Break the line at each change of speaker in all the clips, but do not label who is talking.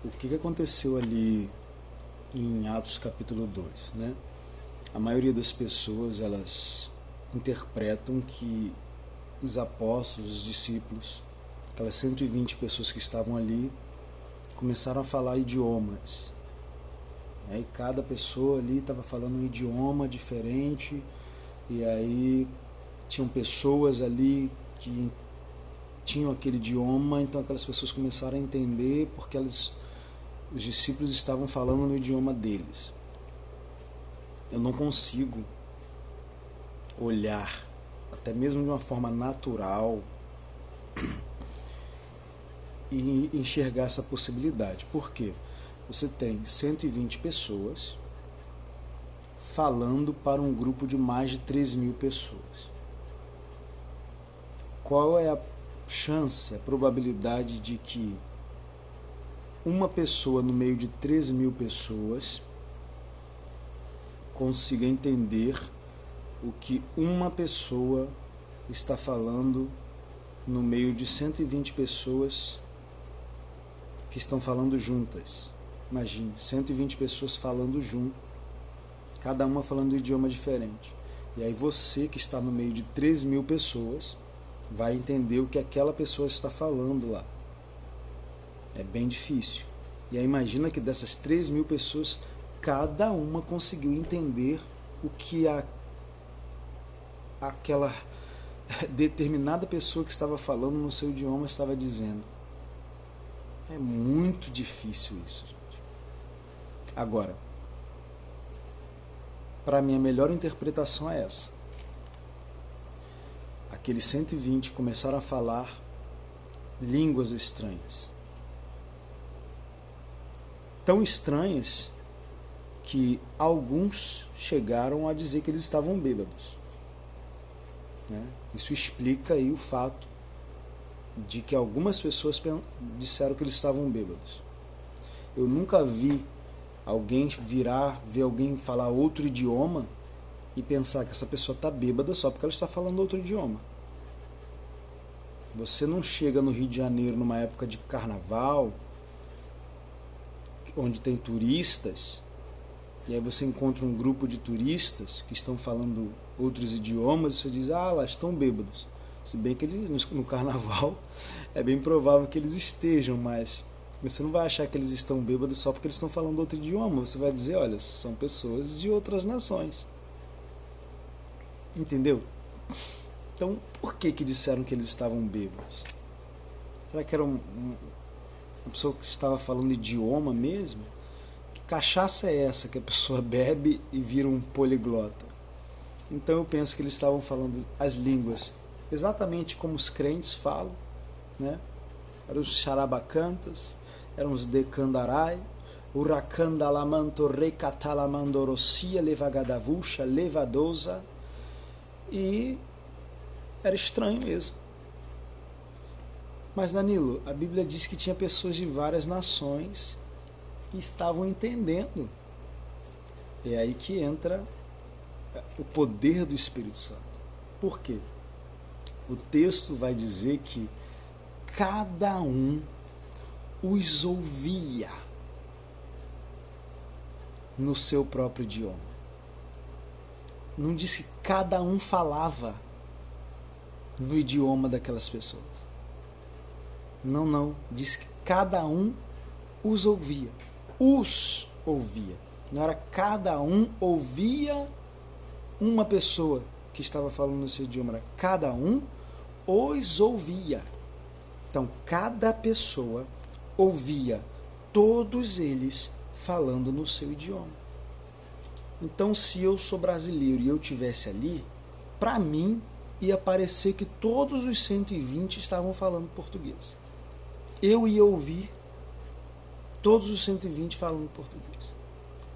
o que aconteceu ali em Atos capítulo 2, né? A maioria das pessoas, elas interpretam que os apóstolos, os discípulos, aquelas 120 pessoas que estavam ali, começaram a falar idiomas. Aí cada pessoa ali estava falando um idioma diferente, e aí tinham pessoas ali que tinham aquele idioma, então aquelas pessoas começaram a entender porque os discípulos estavam falando no idioma deles. Eu não consigo olhar, até mesmo de uma forma natural, e enxergar essa possibilidade. Por quê? Você tem 120 pessoas falando para um grupo de mais de 3.000 pessoas. Qual é a chance, a probabilidade de que uma pessoa no meio de 3.000 pessoas consiga entender o que uma pessoa está falando no meio de 120 pessoas que estão falando juntas? Imagine, 120 pessoas falando junto, cada uma falando um idioma diferente. E aí você que está no meio de 3.000 pessoas vai entender o que aquela pessoa está falando lá. É bem difícil. E aí imagina que dessas 3.000 pessoas, cada uma conseguiu entender o que aquela determinada pessoa que estava falando no seu idioma estava dizendo. É muito difícil isso, gente. Agora, para mim a melhor interpretação é essa. Aqueles 120 começaram a falar línguas estranhas. Tão estranhas que alguns chegaram a dizer que eles estavam bêbados. Né? Isso explica aí o fato de que algumas pessoas disseram que eles estavam bêbados. Eu nunca vi alguém ver alguém falar outro idioma e pensar que essa pessoa está bêbada só porque ela está falando outro idioma. Você não chega no Rio de Janeiro numa época de carnaval, onde tem turistas, e aí você encontra um grupo de turistas que estão falando outros idiomas e você diz, lá estão bêbados. Se bem que no carnaval é bem provável que eles estejam, mas você não vai achar que eles estão bêbados só porque eles estão falando outro idioma. Você vai dizer, olha, são pessoas de outras nações. Entendeu? Então, por que disseram que eles estavam bêbados? Será que era uma pessoa que estava falando idioma mesmo? Que cachaça é essa que a pessoa bebe e vira um poliglota? Então eu penso que eles estavam falando as línguas exatamente como os crentes falam, né? Eram os charabacantas, eram os decandarai, uracandalamanto recatalamandorosia levagadavusha levadosa, e era estranho mesmo. Mas Danilo, a Bíblia diz que tinha pessoas de várias nações que estavam entendendo. É aí que entra o poder do Espírito Santo. Por quê? O texto vai dizer que cada um os ouvia no seu próprio idioma. Não disse que cada um falava no idioma daquelas pessoas. Não. Disse que cada um os ouvia. Os ouvia. Não era cada um ouvia uma pessoa que estava falando no seu idioma. Era cada um os ouvia. Então, cada pessoa ouvia todos eles falando no seu idioma. Então, se eu sou brasileiro e eu estivesse ali, para mim ia parecer que todos os 120 estavam falando português. Eu ia ouvir todos os 120 falando português.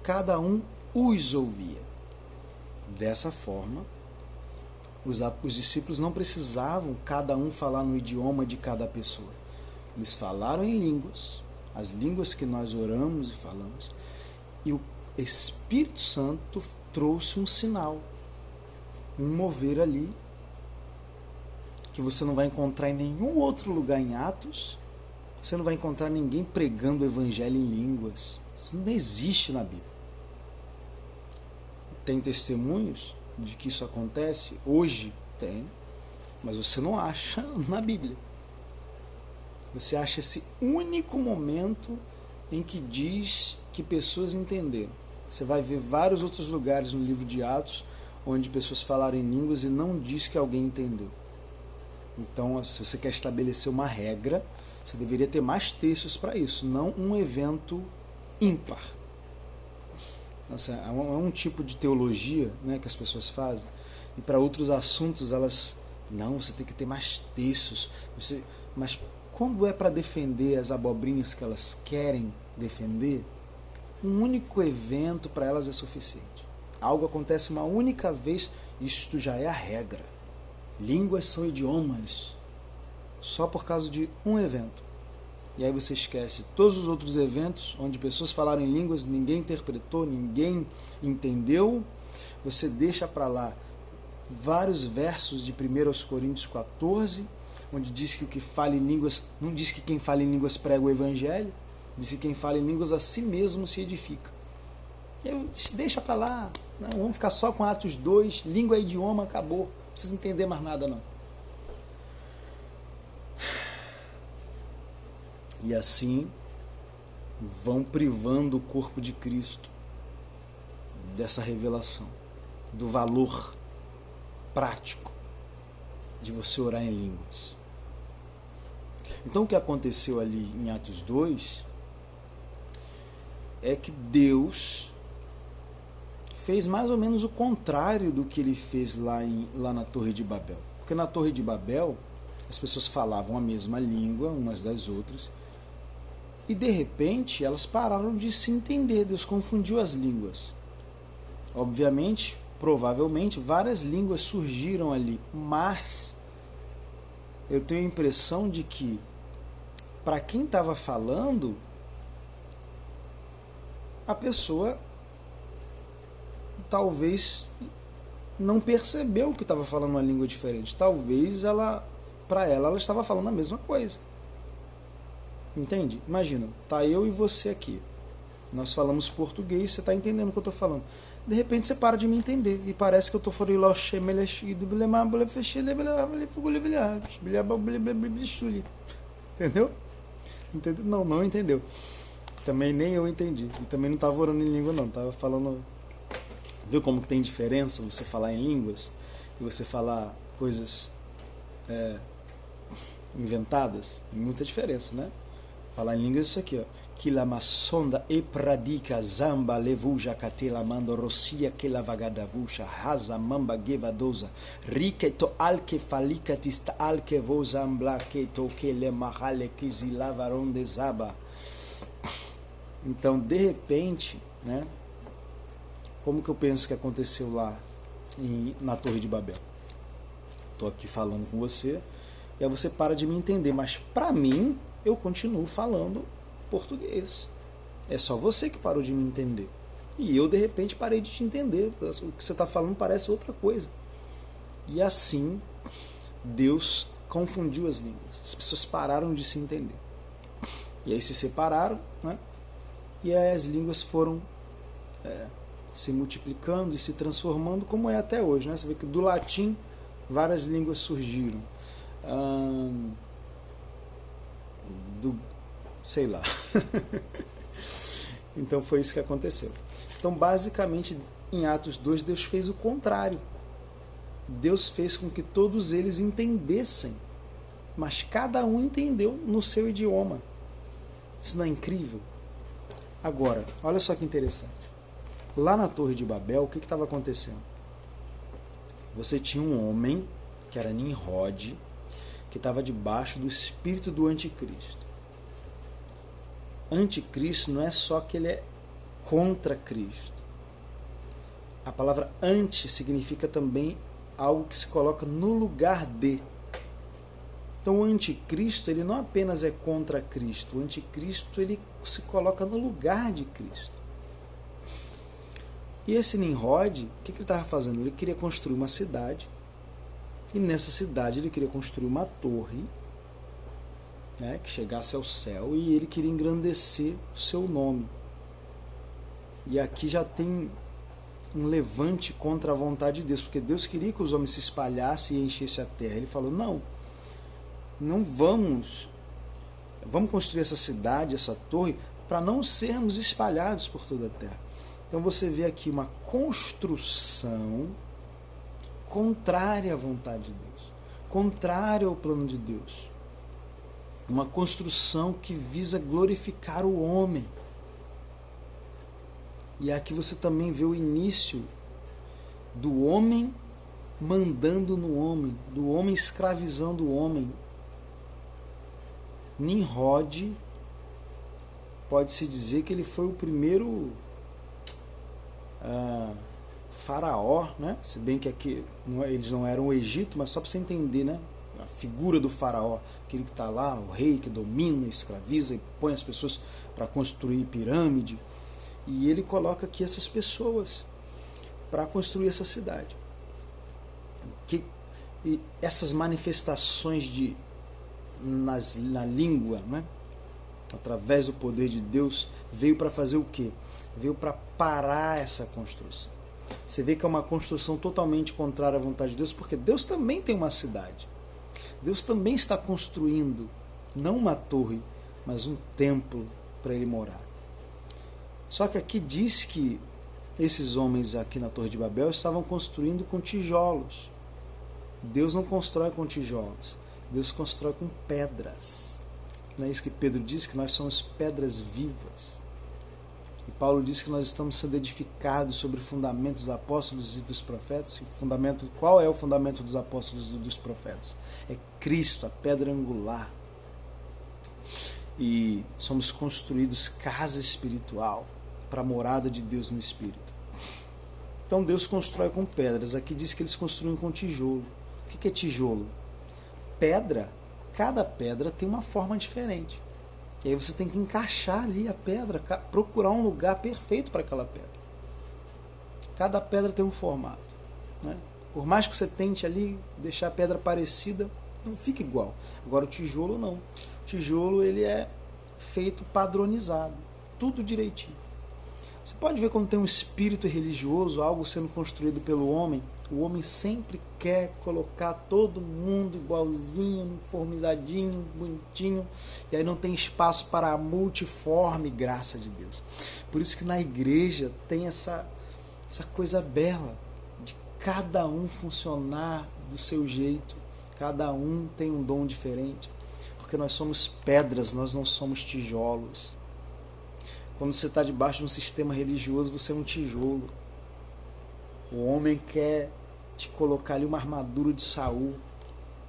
Cada um os ouvia. Dessa forma, os discípulos não precisavam cada um falar no idioma de cada pessoa. Eles falaram em línguas, as línguas que nós oramos e falamos, e o Espírito Santo trouxe um sinal, um mover ali, que você não vai encontrar em nenhum outro lugar em Atos, Você não vai encontrar ninguém pregando o evangelho em línguas. Isso não existe na Bíblia. Tem testemunhos de que isso acontece? Hoje tem, mas você não acha na Bíblia. Você acha esse único momento em que diz que pessoas entenderam. Você vai ver vários outros lugares no livro de Atos onde pessoas falaram em línguas e não diz que alguém entendeu. Então, se você quer estabelecer uma regra, você deveria ter mais textos para isso, não um evento ímpar. Nossa, é um tipo de teologia, né, que as pessoas fazem, e para outros assuntos elas, não, você tem que ter mais textos. Mas quando é para defender as abobrinhas que elas querem defender, um único evento para elas é suficiente. Algo acontece uma única vez, isto já é a regra. Línguas são idiomas, só por causa de um evento. E aí você esquece todos os outros eventos onde pessoas falaram em línguas, ninguém interpretou, ninguém entendeu. Você deixa para lá vários versos de 1 Coríntios 14, onde diz que o que fala em línguas, não diz que quem fala em línguas prega o evangelho, diz que quem fala em línguas a si mesmo se edifica. Deixa para lá, não, vamos ficar só com Atos 2, língua é idioma, acabou, não precisa entender mais nada não. E assim vão privando o corpo de Cristo dessa revelação, do valor prático de você orar em línguas. Então o que aconteceu ali em Atos 2 é que Deus fez mais ou menos o contrário do que ele fez lá na Torre de Babel. Porque na Torre de Babel as pessoas falavam a mesma língua umas das outras, e de repente elas pararam de se entender. Deus confundiu as línguas. Obviamente, provavelmente, várias línguas surgiram ali, mas eu tenho a impressão de que, para quem estava falando, a pessoa talvez não percebeu que estava falando uma língua diferente. Talvez para ela estava falando a mesma coisa. Entende? Imagina, tá eu e você aqui. Nós falamos português, você está entendendo o que eu estou falando. De repente você para de me entender e parece que eu estou falando entendeu? Entendeu? Não entendeu. Também nem eu entendi. E também não estava orando em língua não, estava falando. Viu como que tem diferença você falar em línguas e você falar coisas inventadas? Tem muita diferença, né? Falar em línguas é isso aqui, ó. Kilamassonda e pradika zamba levuja catela mando rossia que la vagadavusha rasa mamba gevadosa riketo alke falikatista alke vozambla que toque le mahale kizilavaronde zaba. Então, de repente, né? Como que eu penso que aconteceu lá na Torre de Babel? Estou aqui falando com você e aí você para de me entender, mas para mim eu continuo falando português. É só você que parou de me entender. E eu, de repente, parei de te entender. O que você está falando parece outra coisa. E assim, Deus confundiu as línguas. As pessoas pararam de se entender. E aí se separaram, né? E aí as línguas foram se multiplicando e se transformando, como é até hoje, né? Você vê que do latim várias línguas surgiram. Sei lá. Então foi isso que aconteceu. Então basicamente em Atos 2 Deus fez o contrário. Deus fez com que todos eles entendessem, mas cada um entendeu no seu idioma. Isso não é incrível? Agora, olha só que interessante. Lá na Torre de Babel, o que estava acontecendo? Você tinha um homem, que era Nimrod, que estava debaixo do espírito do anticristo. Anticristo não é só que ele é contra Cristo. A palavra anti significa também algo que se coloca no lugar de. Então o anticristo, ele não apenas é contra Cristo, o anticristo ele se coloca no lugar de Cristo. E esse Nimrod, o que ele estava fazendo? Ele queria construir uma cidade, e nessa cidade ele queria construir uma torre, né, que chegasse ao céu, e ele queria engrandecer o seu nome. E aqui já tem um levante contra a vontade de Deus, porque Deus queria que os homens se espalhassem e enchessem a terra. Ele falou, não vamos construir essa cidade, essa torre, para não sermos espalhados por toda a terra. Então você vê aqui uma construção contrária à vontade de Deus, contrária ao plano de Deus. Uma construção que visa glorificar o homem. E aqui você também vê o início do homem mandando no homem, do homem escravizando o homem. Nimrod, pode-se dizer que ele foi o primeiro faraó, né? Se bem que aqui eles não eram o Egito, mas só para você entender, né? A figura do faraó, aquele que está lá, o rei que domina, escraviza e põe as pessoas para construir pirâmide. E ele coloca aqui essas pessoas para construir essa cidade. E essas manifestações na língua, né? Através do poder de Deus, veio para fazer o quê? Veio para parar essa construção. Você vê que é uma construção totalmente contrária à vontade de Deus, porque Deus também tem uma cidade. Deus também está construindo, não uma torre, mas um templo para ele morar. Só que aqui diz que esses homens aqui na Torre de Babel estavam construindo com tijolos. Deus não constrói com tijolos, Deus constrói com pedras. Não é isso que Pedro diz, que nós somos pedras vivas. E Paulo diz que nós estamos sendo edificados sobre o fundamento dos apóstolos e dos profetas. Qual é o fundamento dos apóstolos e dos profetas? É Cristo, a pedra angular. E somos construídos casa espiritual para a morada de Deus no Espírito. Então Deus constrói com pedras. Aqui diz que eles construem com tijolo. O que é tijolo? Pedra. Cada pedra tem uma forma diferente. E aí você tem que encaixar ali a pedra, procurar um lugar perfeito para aquela pedra. Cada pedra tem um formato, né? Por mais que você tente ali deixar a pedra parecida, não fica igual. Agora o tijolo não. O tijolo ele é feito padronizado, tudo direitinho. Você pode ver quando tem um espírito religioso, algo sendo construído pelo homem, o homem sempre quer colocar todo mundo igualzinho, uniformizadinho, bonitinho, e aí não tem espaço para a multiforme graça de Deus. Por isso que na igreja tem essa coisa bela, de cada um funcionar do seu jeito, cada um tem um dom diferente, porque nós somos pedras, nós não somos tijolos. Quando você está debaixo de um sistema religioso, você é um tijolo. O homem quer te colocar ali uma armadura de Saul.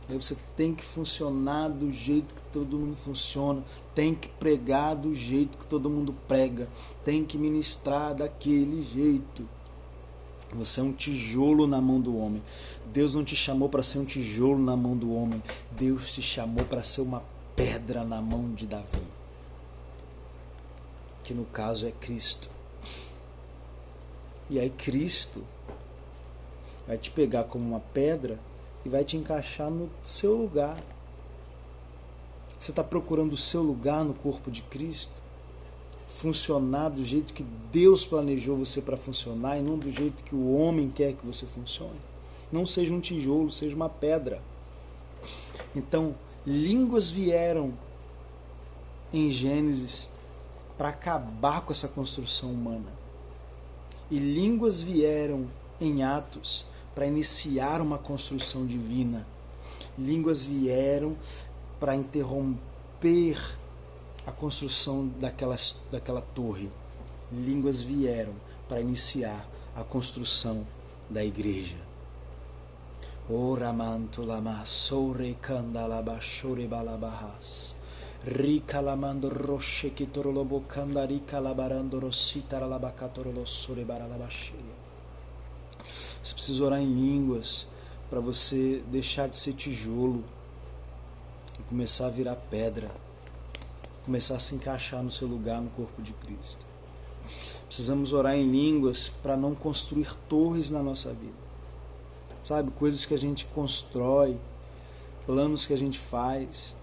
Aí você tem que funcionar do jeito que todo mundo funciona, tem que pregar do jeito que todo mundo prega, tem que ministrar daquele jeito. Você é um tijolo na mão do homem. Deus não te chamou para ser um tijolo na mão do homem. Deus te chamou para ser uma pedra na mão de Davi, que no caso é Cristo. E aí Cristo vai te pegar como uma pedra e vai te encaixar no seu lugar. Você está procurando o seu lugar no corpo de Cristo? Funcionar do jeito que Deus planejou você para funcionar e não do jeito que o homem quer que você funcione? Não seja um tijolo, seja uma pedra. Então, línguas vieram em Gênesis para acabar com essa construção humana. E línguas vieram em Atos para iniciar uma construção divina. Línguas vieram para interromper a construção daquela torre. Línguas vieram para iniciar a construção da igreja. Oramanto lama soure kandalaba shore balabahas. Rica lamando roche que torolobo candarica labarando rosita labacatorolo sore baralabaxeria. Você precisa orar em línguas para você deixar de ser tijolo e começar a virar pedra, começar a se encaixar no seu lugar no corpo de Cristo. Precisamos orar em línguas para não construir torres na nossa vida. Sabe, coisas que a gente constrói, planos que a gente faz,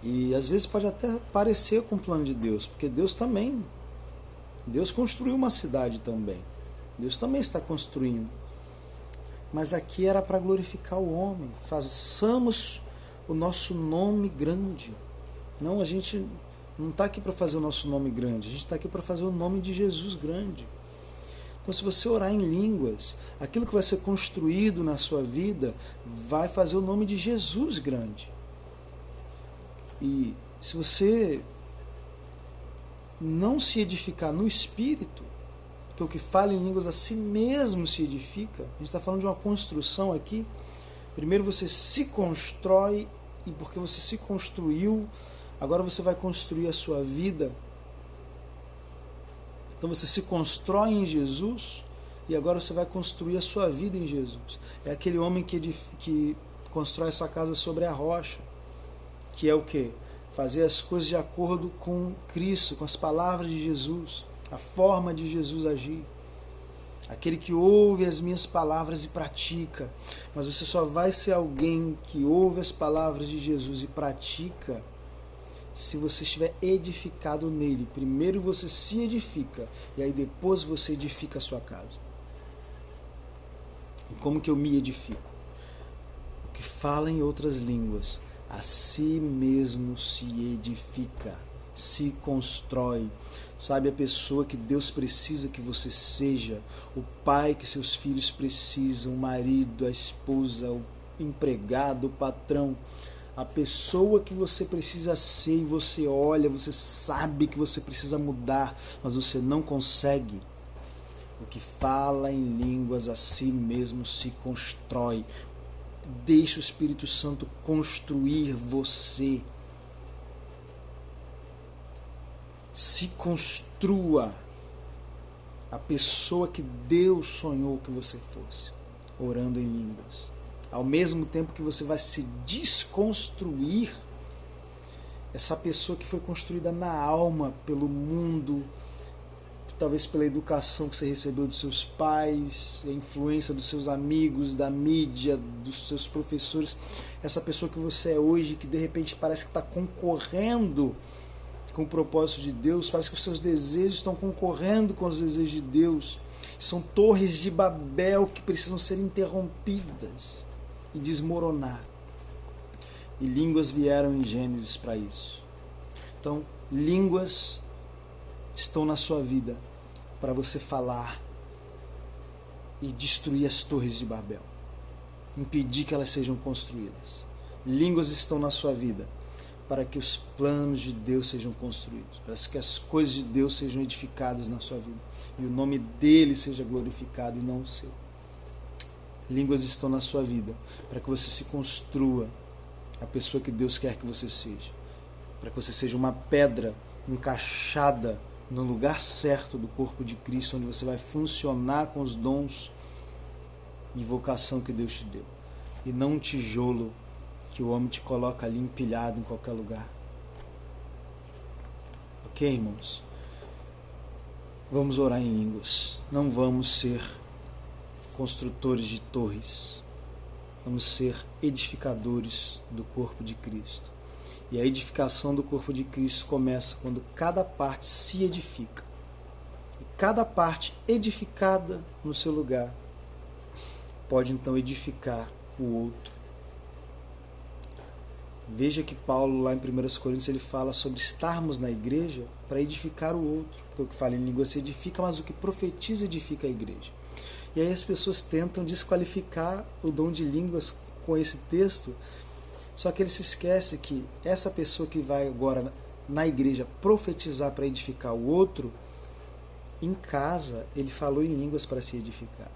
E às vezes pode até parecer com o plano de Deus, porque Deus construiu uma cidade também. Deus também está construindo. Mas aqui era para glorificar o homem. Façamos o nosso nome grande. Não, a gente não está aqui para fazer o nosso nome grande, a gente está aqui para fazer o nome de Jesus grande. Então, se você orar em línguas, aquilo que vai ser construído na sua vida vai fazer o nome de Jesus grande. E se você não se edificar no Espírito, porque o que fala em línguas a si mesmo se edifica, a gente está falando de uma construção aqui. Primeiro você se constrói, e porque você se construiu, agora você vai construir a sua vida. Então você se constrói em Jesus e agora você vai construir a sua vida em Jesus. É aquele homem que constrói essa casa sobre a rocha, que é o quê? Fazer as coisas de acordo com Cristo, com as palavras de Jesus, a forma de Jesus agir. Aquele que ouve as minhas palavras e pratica. Mas você só vai ser alguém que ouve as palavras de Jesus e pratica se você estiver edificado nele. Primeiro você se edifica e aí depois você edifica a sua casa. E como que eu me edifico? O que fala em outras línguas, a si mesmo se edifica, se constrói. Sabe, a pessoa que Deus precisa que você seja, o pai que seus filhos precisam, o marido, a esposa, o empregado, o patrão, a pessoa que você precisa ser, e você olha, você sabe que você precisa mudar, mas você não consegue. O que fala em línguas a si mesmo se constrói. Deixa o Espírito Santo construir você. Se construa a pessoa que Deus sonhou que você fosse, orando em línguas. Ao mesmo tempo que você vai se desconstruir, essa pessoa que foi construída na alma, pelo mundo, talvez pela educação que você recebeu dos seus pais, a influência dos seus amigos, da mídia, dos seus professores, essa pessoa que você é hoje, que de repente parece que está concorrendo com o propósito de Deus, parece que os seus desejos estão concorrendo com os desejos de Deus. São torres de Babel que precisam ser interrompidas e desmoronar. E línguas vieram em Gênesis para isso. Então, línguas estão na sua vida para você falar e destruir as torres de Babel, impedir que elas sejam construídas. Línguas estão na sua vida para que os planos de Deus sejam construídos, para que as coisas de Deus sejam edificadas na sua vida e o nome dele seja glorificado e não o seu. Línguas estão na sua vida para que você se construa a pessoa que Deus quer que você seja, para que você seja uma pedra encaixada no lugar certo do corpo de Cristo, onde você vai funcionar com os dons e vocação que Deus te deu, e não um tijolo que o homem te coloca ali empilhado em qualquer lugar. Ok, irmãos? Vamos orar em línguas. Não vamos ser construtores de torres. Vamos ser edificadores do corpo de Cristo. E a edificação do corpo de Cristo começa quando cada parte se edifica. E cada parte edificada no seu lugar pode então edificar o outro. Veja que Paulo, lá em 1 Coríntios, ele fala sobre estarmos na igreja para edificar o outro. Porque o que fala em língua se edifica, mas o que profetiza edifica a igreja. E aí as pessoas tentam desqualificar o dom de línguas com esse texto, só que ele se esquece que essa pessoa que vai agora na igreja profetizar para edificar o outro, em casa ele falou em línguas para se edificar.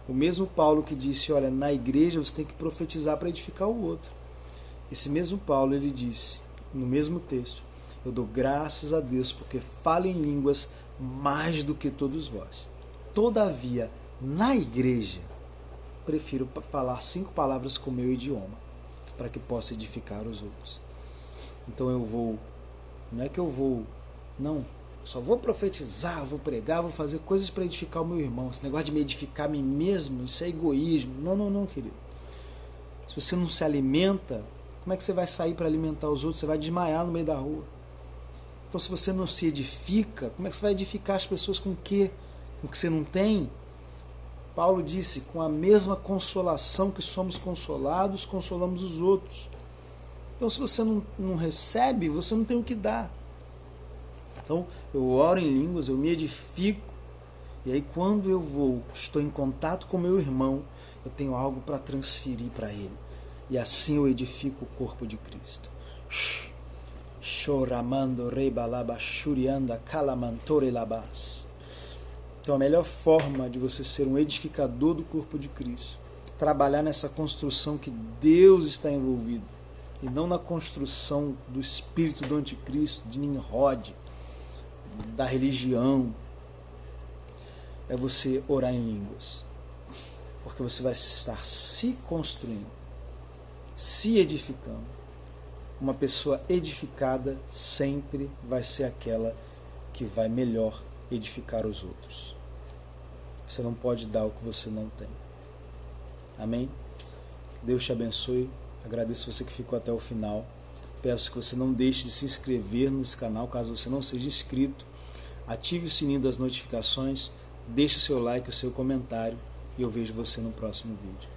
O mesmo Paulo que disse, olha, na igreja você tem que profetizar para edificar o outro. Esse mesmo Paulo, ele disse, no mesmo texto, eu dou graças a Deus porque falo em línguas mais do que todos vós. Todavia, na igreja, prefiro falar 5 palavras com o meu idioma, para que possa edificar os outros. Então só vou profetizar, vou pregar, vou fazer coisas para edificar o meu irmão. Esse negócio de me edificar a mim mesmo, isso é egoísmo. Não, querido. Se você não se alimenta como é que você vai sair para alimentar os outros? Você vai desmaiar no meio da rua. Então, se você não se edifica, como é que você vai edificar as pessoas com o quê? Com o que você não tem? Paulo disse, com a mesma consolação que somos consolados, consolamos os outros. Então, se você não recebe, você não tem o que dar. Então, eu oro em línguas, eu me edifico, e aí quando eu estou em contato com meu irmão, eu tenho algo para transferir para ele. E assim eu edifico o corpo de Cristo. Choramando reibalaba shurianda calamantore labas. Então a melhor forma de você ser um edificador do corpo de Cristo, trabalhar nessa construção que Deus está envolvido, e não na construção do espírito do anticristo, de Nimrod, da religião, é você orar em línguas. Porque você vai estar se construindo, se edificando. Uma pessoa edificada sempre vai ser aquela que vai melhor edificar os outros. Você não pode dar o que você não tem. Amém? Deus te abençoe. Agradeço você que ficou até o final. Peço que você não deixe de se inscrever nesse canal, caso você não seja inscrito. Ative o sininho das notificações, deixe o seu like, o seu comentário, e eu vejo você no próximo vídeo.